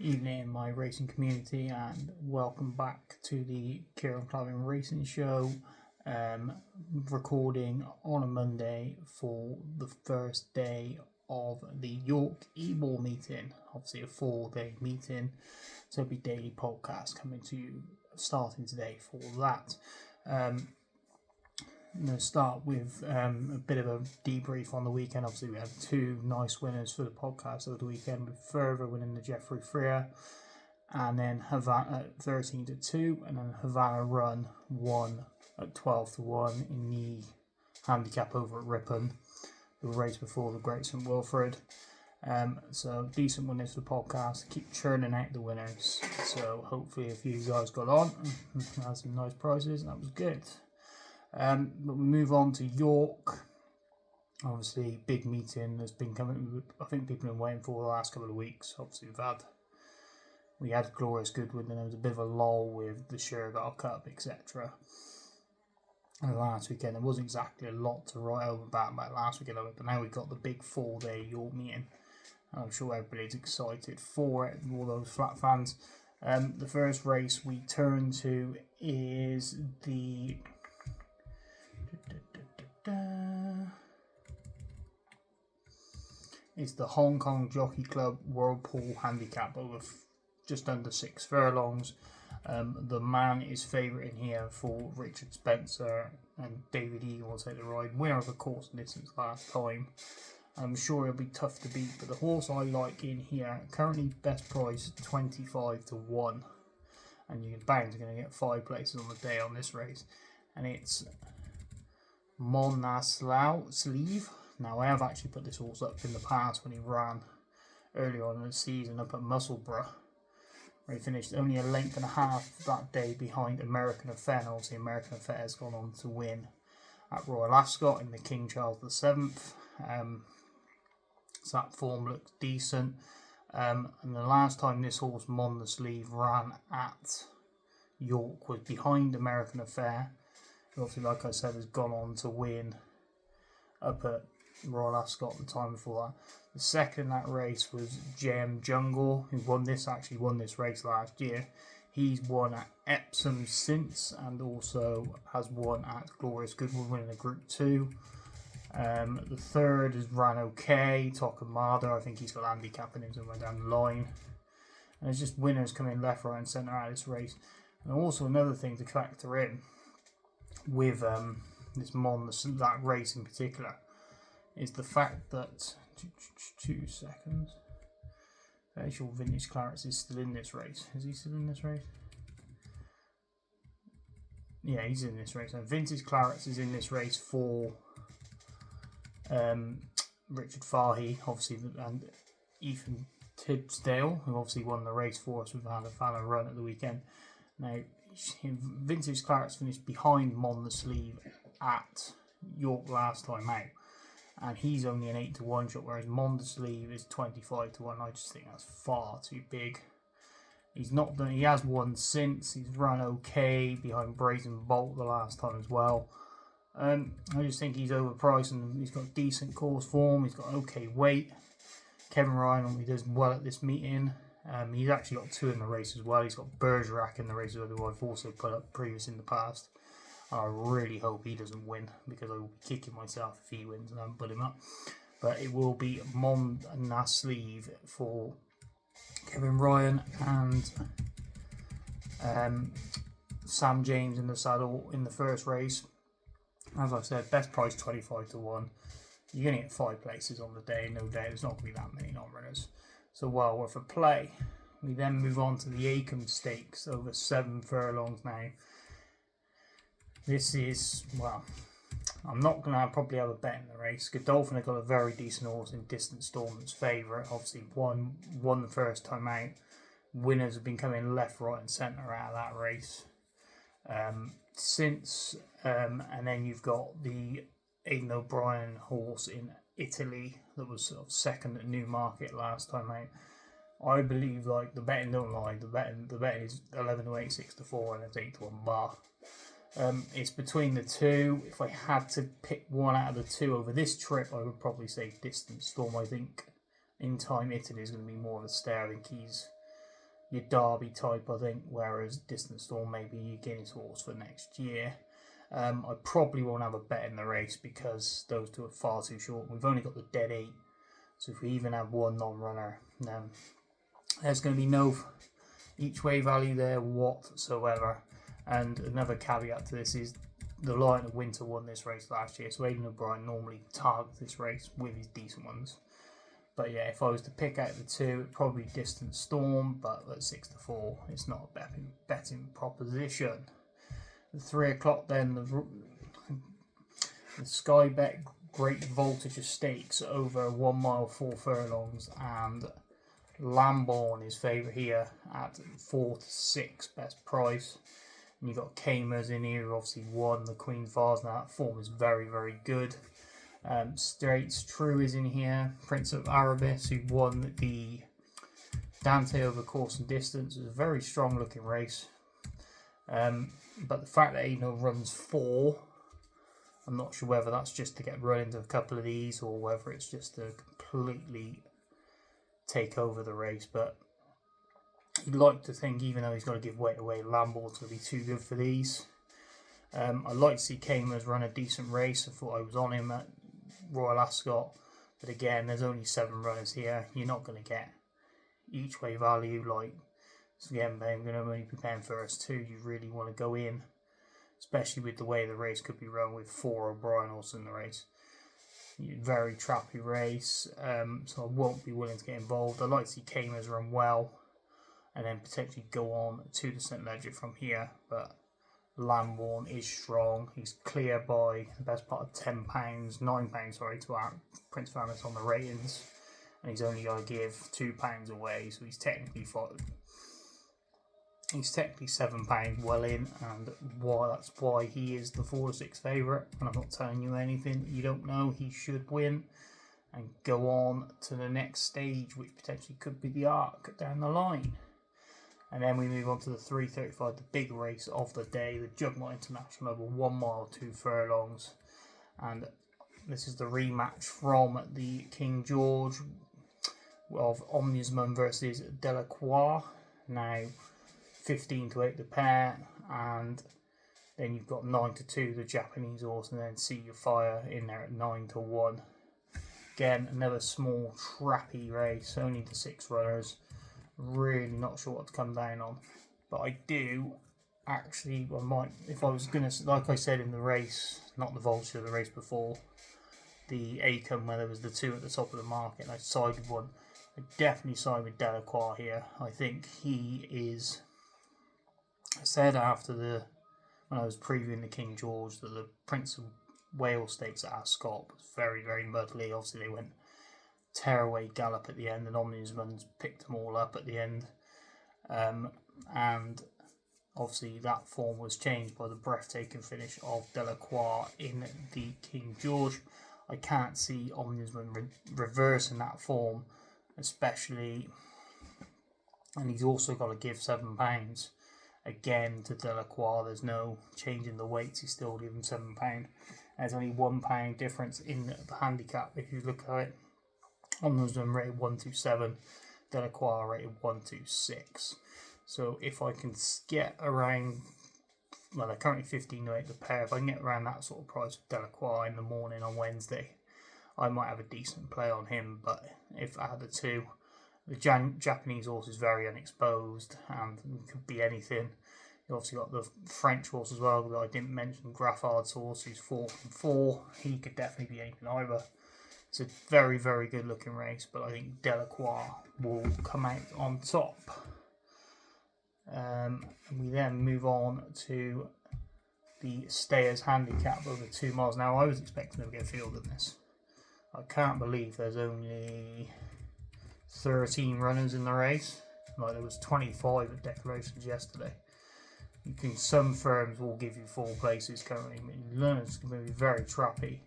Evening, my racing community, and welcome back to the Kieran Clavin Racing Show. Recording on a Monday for the first day of the York Ebor meeting. Obviously, a 4-day meeting, so it'll be daily podcast coming to you starting today for that. I'm going to start with a bit of a debrief on the weekend. Obviously, we had two nice winners for the podcast over the weekend, with Fervour winning the Jeffrey Freer, and then Havana at 13-2, and then Havana Run won at 12-1 in the handicap over at Ripon, the race before the Great St Wilfrid. So decent winners for the podcast. Keep churning out the winners. So hopefully, if you guys got on, had some nice prizes, that was good. But we move on to York. Obviously, big meeting that's been coming. I think people have been waiting for the last couple of weeks. Obviously, we had Glorious Goodwood, and there was a bit of a lull with the Shergar Cup, etc. And last weekend there wasn't exactly a lot to write home about last weekend, but now we've got the big 4-day York meeting. I'm sure everybody's excited for it, all those flat fans. The first race we turn to is the Hong Kong Jockey Club Whirlpool Handicap over just under 6 furlongs. The man is favourite in here for Richard Spencer, and David Eagle will take the ride. Winner of the course and distance last time. I'm sure he'll be tough to beat, but the horse I like in here, currently best price 25-1, and you're bound to going to get 5 places on the day on this race, and it's Monaslau Sleeve. Now, I have actually put this horse up in the past when he ran earlier on in the season up at Musselburgh, where he finished only a length and a half that day behind American Affair. And obviously, American Affair has gone on to win at Royal Ascot in the King Charles VII. So that form looks decent. And the last time this horse, Mon the Sleeve, ran at York was behind American Affair. Obviously, like I said, has gone on to win up at Royal Ascot the time before that. The second in that race was JM Jungle, who won this race last year. He's won at Epsom since, and also has won at Glorious Goodwood, winning a Group 2. The third is ran okay, Tokamada. I think he's got handicapping him somewhere down the line. And it's just winners coming left, right, and centre out of this race. And also another thing to factor in with that race in particular is the fact that 2 seconds. Very sure Vintage Clarets is still in this race. Is he still in this race? Yeah, he's in this race. So Vintage Clarets is in this race for Richard Fahey, obviously, and Ethan Tibbsdale, who obviously won the race for us with a Havana Run at the weekend. Now, Vintage Clarets finished behind Mon the Sleeve at York last time out, and he's only an 8-1 shot, whereas Mon the Sleeve is 25-1. I just think that's far too big. He's not done. He has won since. He's run okay behind Brazen Bolt the last time as well. I just think he's overpriced, and he's got decent course form. He's got okay weight. Kevin Ryan, he does well at this meeting. He's actually got 2 in the race as well. He's got Bergerac in the race, who I've also put up previous in the past. I really hope he doesn't win, because I will be kicking myself if he wins and I haven't put him up. But it will be Mon Nasleeve for Kevin Ryan and Sam James in the saddle in the first race. As I said, best price 25-1. You're going to get 5 places on the day, no doubt. There's not going to be that many non-runners. So well worth a play. We then move on to the Acomb Stakes over 7 furlongs now. This is, well, I'm not going to probably have a bet in the race. Godolphin have got a very decent horse in Distant Storm that's favourite. Obviously won the first time out. Winners have been coming left, right and centre out of that race. And then you've got the Aidan O'Brien horse in Italy that was sort of second at Newmarket last time out. I believe, like, the betting don't lie. The betting is 11-8, 6-4, and it's 8-1 bar. It's between the two. If I had to pick one out of the two over this trip, I would probably say Distant Storm. I think In Time Italy is going to be more of a stare. I think he's your Derby type, I think, whereas Distant Storm may be your Guinness horse for next year. I probably won't have a bet in the race because those two are far too short. We've only got the dead 8, so if we even have one non-runner, then there's going to be no each way value there whatsoever. And another caveat to this is the Lion of Winter won this race last year, so Aidan O'Brien normally targets this race with his decent ones. But yeah, if I was to pick out the two, it'd probably Distant Storm, but at 6-4, it's not a betting proposition. The 3 o'clock then, the Sky Bet Great Voltage of Stakes over 1 mile 4 furlongs, and Lambourne is favourite here at 4-6 best price. And you've got Kamers in here who obviously won the Queen's Vase. Now that form is very, very good. Straits True is in here. Prince of Arabis, who won the Dante over course and distance. It was a very strong looking race. But the fact that Aino runs 4, I'm not sure whether that's just to get run into a couple of these or whether it's just to completely take over the race. But you'd like to think, even though he's got to give weight away, Lambourne's going to be too good for these. I'd like to see Kamers run a decent race. I thought I was on him at Royal Ascot. But again, there's only 7 runners here. You're not going to get each way value. So again, I'm going to only be paying first 2. You really want to go in, especially with the way the race could be run with 4 O'Brien also in the race. Very trappy race, so I won't be willing to get involved. I'd like to see Kamers run well and then potentially go on to the St Ledger from here, but Lambourne is strong. He's clear by the best part of £9, to our Prince of Arabis on the ratings, and he's only got to give £2 away, so he's technically £7 well in, and that's why he is the 4-6 favourite. And I'm not telling you anything you don't know. He should win and go on to the next stage, which potentially could be the Arc down the line. And then we move on to the 3:35, the big race of the day, the Jugnut International over 1 mile 2 furlongs. And this is the rematch from the King George of Omnisman versus Delacroix. Now 15-8 the pair, and then you've got 9-2 the Japanese horse, and then See Your Fire in there at 9-1. Again, another small trappy race, only the 6 runners. Really not sure what to come down on, but I do actually, I might, if I was gonna, like I said in the race, not the Vulture, the race before, the Acom where there was the 2 at the top of the market, and I sided one. I definitely side with Delacroix here. I think he is. I said when I was previewing the King George that the Prince of Wales Stakes at Ascot was very, very muddly. Obviously they went tearaway gallop at the end, and Omnisman's picked them all up at the end. And obviously that form was changed by the breathtaking finish of Delacroix in the King George. I can't see Omnisman reversing that form, especially, and he's also got to give £7 again to Delacroix. There's no change in the weights, he's still giving £7. There's only £1 difference in the handicap if you look at it. Omnisman rated 127, Delacroix rated 126. So if I can get around, well, they're currently 15-8 the pair. If I can get around that sort of price with Delacroix in the morning on Wednesday, I might have a decent play on him. But if I had the 2, the Japanese horse is very unexposed and could be anything. You obviously got the French horse as well that I didn't mention, Graffard's horse, who's 4-4. He could definitely be anything either. It's a very, very good looking race, but I think Delacroix will come out on top. We then move on to the Stayers handicap over 2 miles. Now I was expecting them to get field in this. I can't believe there's only 13 runners in the race. Like there was 25 at declarations yesterday. Some firms will give you 4 places currently. It's going to be very trappy.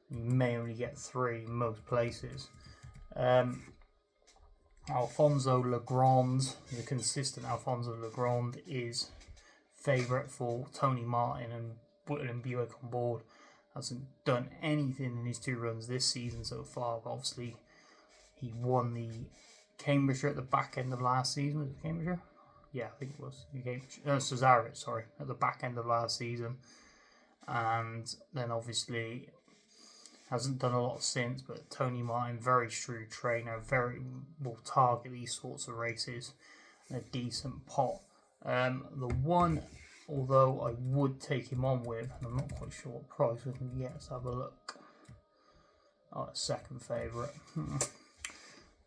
You may only get 3 in most places. Alfonso Legrand, the consistent Alfonso Legrand, is favourite for Tony Martin and Button and Buick on board. Hasn't done anything in his 2 runs this season so far. But obviously, he won the Cambridgeshire at the back end of last season. Was it Cambridgeshire? Yeah, I think it was. Cesaret, sorry, at the back end of last season. And then obviously hasn't done a lot since, but Tony Martin, very shrewd trainer, will target these sorts of races in a decent pot. The one, although I would take him on with, and I'm not quite sure what price we can get, let's have a look. Oh, second favourite.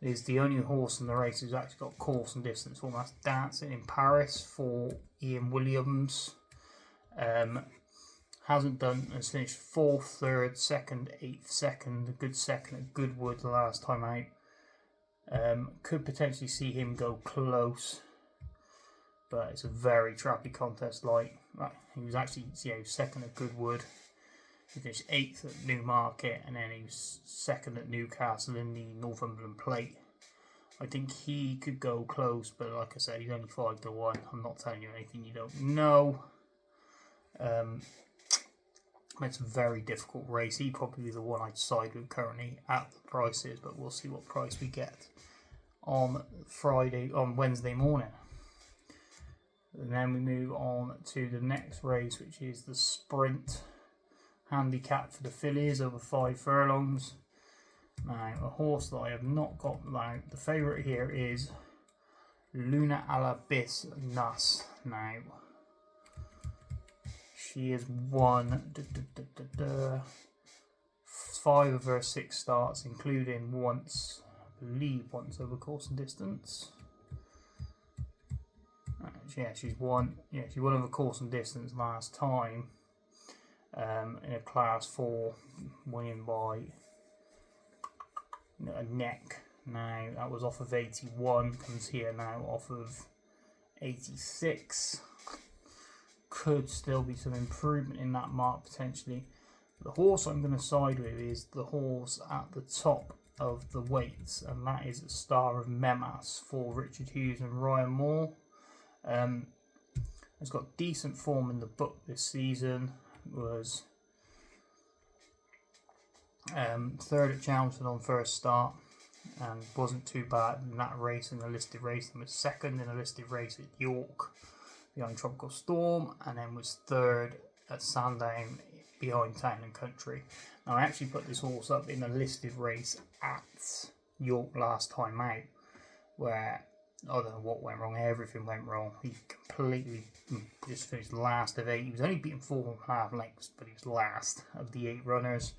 Is the only horse in the race who's actually got course and distance form. That's Dancing in Paris for Ian Williams. Hasn't done, has finished 4th, 3rd, 2nd, 8th, 2nd, a good second at Goodwood the last time out. Could potentially see him go close, but it's a very trappy contest. He was actually 2nd at Goodwood. He finished 8th at Newmarket, and then he was 2nd at Newcastle in the Northumberland Plate. I think he could go close, but like I said, he's only 5-1. I'm not telling you anything you don't know. It's a very difficult race. He probably is the one I'd side with currently at the prices, but we'll see what price we get on Wednesday morning. And then we move on to the next race, which is the Sprint handicap for the fillies over 5 furlongs. Now, a horse that I have not got now. The favourite here is Luna Alabis Nas. Now, she has won 5 of her 6 starts, including once over course and distance. She won over course and distance last time in a class 4, winning by a neck. Now that was off of 81, comes here now off of 86. Could still be some improvement in that mark potentially. The horse I'm going to side with is the horse at the top of the weights, and that is a Star of Memas for Richard Hughes and Ryan Moore. It's got decent form in the book this season. Was 3rd at Chelmsford on first start, and wasn't too bad in that race, in the listed race, and was 2nd in a listed race at York behind Tropical Storm, and then was 3rd at Sandown behind Town and Country. Now I actually put this horse up in a listed race at York last time out, where I don't know what went wrong, everything went wrong. He completely just finished last of 8. He was only beaten 4.5 lengths, but he was last of the 8 runners.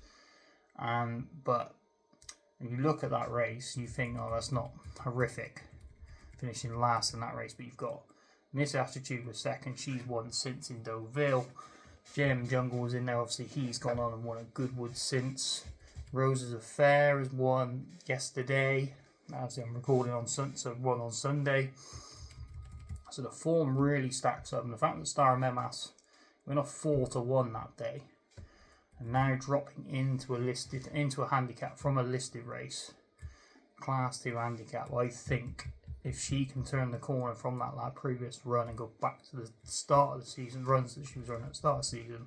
But when you look at that race, you think, oh, that's not horrific, finishing last in that race. But you've got Miss Attitude was 2nd. She's won since in Deauville. Jem Jungle was in there. Obviously, he's gone on and won at Goodwood since. Rose's Affair has won yesterday. As I'm recording on won on Sunday. So the form really stacks up. And the fact that Star of Memas went off 4-1 that day, and now dropping into a handicap from a listed race, class 2 handicap. I think if she can turn the corner from that previous run and go back to the start of the season, runs that she was running at the start of the season,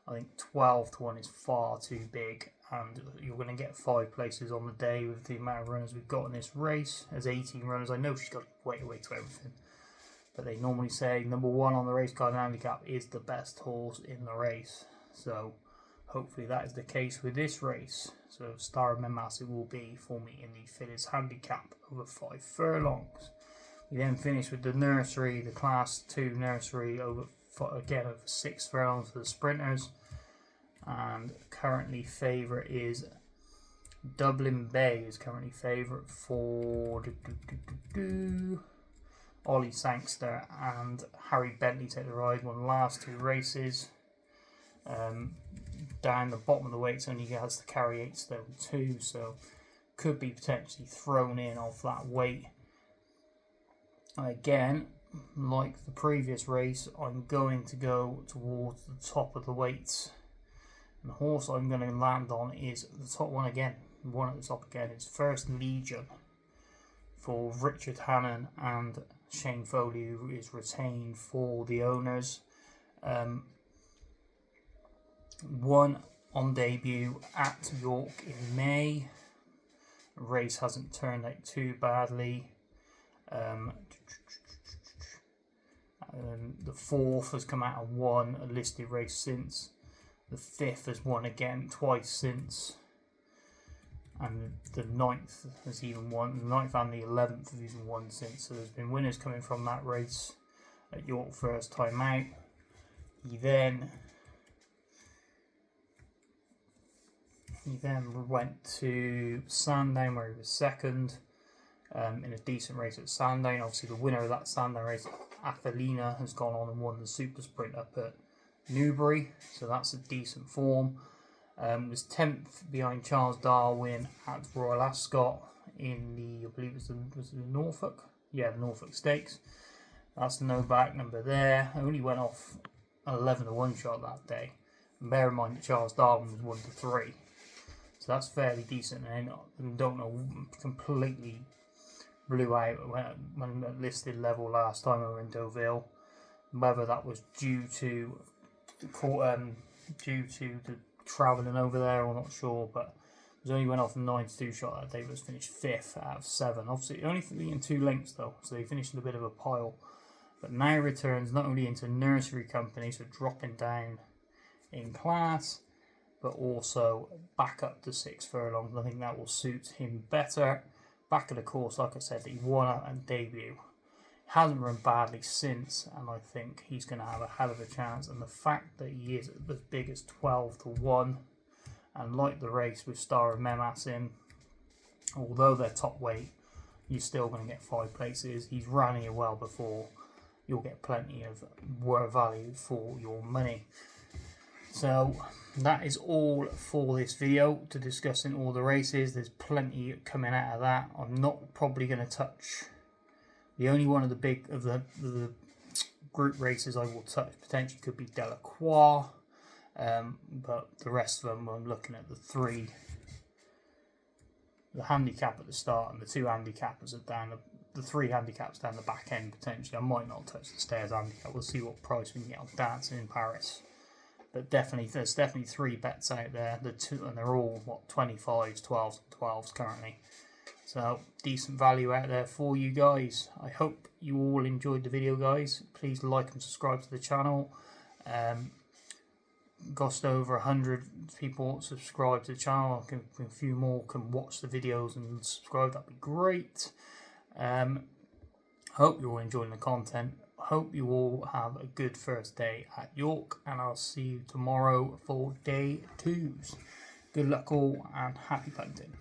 I think 12-1 is far too big, and you're going to get 5 places on the day with the amount of runners we've got in this race. As 18 runners, I know she's got way away to everything, but they normally say number 1 on the race card handicap is the best horse in the race. So hopefully that is the case with this race. So Star of Memas it will be for me in the fillies handicap over 5 furlongs. We then finish with the nursery, the class 2 nursery over 6 furlongs for the sprinters. And currently favourite is Dublin Bay is currently favourite for Ollie Sangster and Harry Bentley take the ride. Won the last 2 races. Down the bottom of the weights only has to carry 8 stone 2, so could be potentially thrown in off that weight. Again, like the previous race, I'm going to go towards the top of the weights. And the horse I'm going to land on is the top one again. The one at the top again is First Legion for Richard Hannon and Shane Foley, who is retained for the owners. Won on debut at York in May. race hasn't turned out too badly. The 4th has come out and won a listed race since. The 5th has won again twice since. And the 9th has even won. The 9th and the 11th have even won since. So there's been winners coming from that race at York first time out. He then went to Sandown where he was second in a decent race at Sandown. Obviously the winner of that Sandown race, Athelina, has gone on and won the super sprint up at Newbury, so that's a decent form. Was 10th behind Charles Darwin at Royal Ascot in the, I believe it was the Norfolk? Yeah, the Norfolk Stakes. That's no back number there. I only went off an 11 to 1 shot that day. And bear in mind that Charles Darwin was 1 to 3. So that's fairly decent. And I don't know, completely blew out when at listed level last time we were in Deauville. Whether that was due to the travelling over there, I'm not sure, but it only went off a 9 to 2 shot that day, but was finished 5th out of 7. Obviously, only in 2 lengths though, so he finished in a bit of a pile. But now returns not only into nursery company, so dropping down in class, but also back up to 6 furlongs. I think that will suit him better. Back of the course, like I said, he won out on debut. Hasn't run badly since, and I think he's going to have a hell of a chance. And the fact that he is as big as 12 to 1, and like the race with Star of Memas in, although they're top weight, you're still going to get 5 places. He's running it well before. You'll get plenty of value for your money. So that is all for this video to discussing all the races. There's plenty coming out of that. I'm not probably going to touch. The only one of the group races I will touch potentially could be Delacroix, but the rest of them I'm looking at the 3, the handicap at the start and the 2 handicappers are down the 3 handicaps down the back end potentially. I might not touch the stairs handicap. We'll see what price we can get on Dancing in Paris. But there's definitely 3 bets out there. The 2, and they're all 25s, 12s, and 12s currently. So decent value out there for you guys. I hope you all enjoyed the video, guys. Please like and subscribe to the channel. Got over 100 people subscribe to the channel. A few more can watch the videos and subscribe. That'd be great. Hope you're all enjoying the content. Hope you all have a good first day at York, and I'll see you tomorrow for day 2s. Good luck all and happy punting.